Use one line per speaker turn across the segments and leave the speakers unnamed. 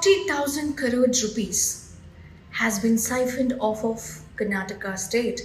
40,000 crore rupees has been siphoned off of Karnataka state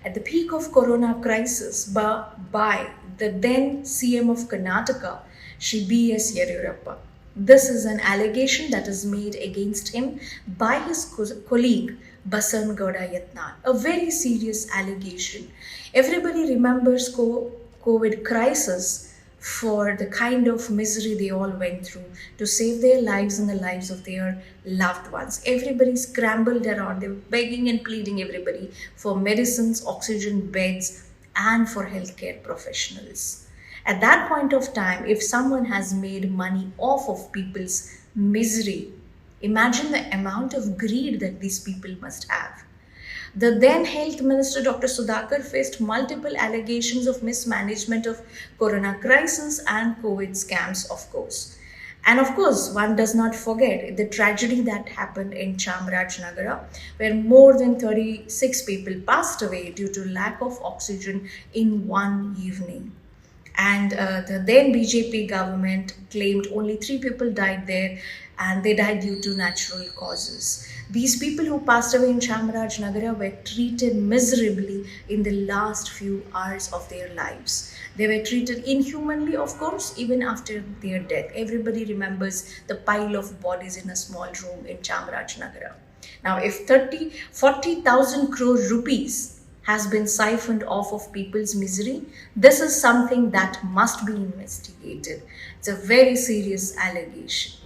at the peak of corona crisis by the then CM of Karnataka, Shri B.S. Yeddiyurappa. This is an allegation that is made against him by his colleague Basangauda Yatnal. A very serious allegation. Everybody remembers COVID crisis for the kind of misery they all went through to save their lives and the lives of their loved ones. Everybody scrambled around. They were begging and pleading everybody for medicines, oxygen beds, and for healthcare professionals. At that point of time, if someone has made money off of people's misery, imagine the amount of greed that these people must have. The then Health Minister Dr. Sudhakar faced multiple allegations of mismanagement of corona crisis and COVID scams, of course. And of course, one does not forget the tragedy that happened in Chamarajanagar, where more than 36 people passed away due to lack of oxygen in one evening. And the then BJP government claimed only 3 people died there, and they died due to natural causes. These people who passed away in Chamarajanagar were treated miserably in the last few hours of their lives. They were treated inhumanly, of course, even after their death. Everybody remembers the pile of bodies in a small room in Chamarajanagar. Now, if 40,000 crore rupees has been siphoned off of people's misery, this is something that must be investigated. It's a very serious allegation.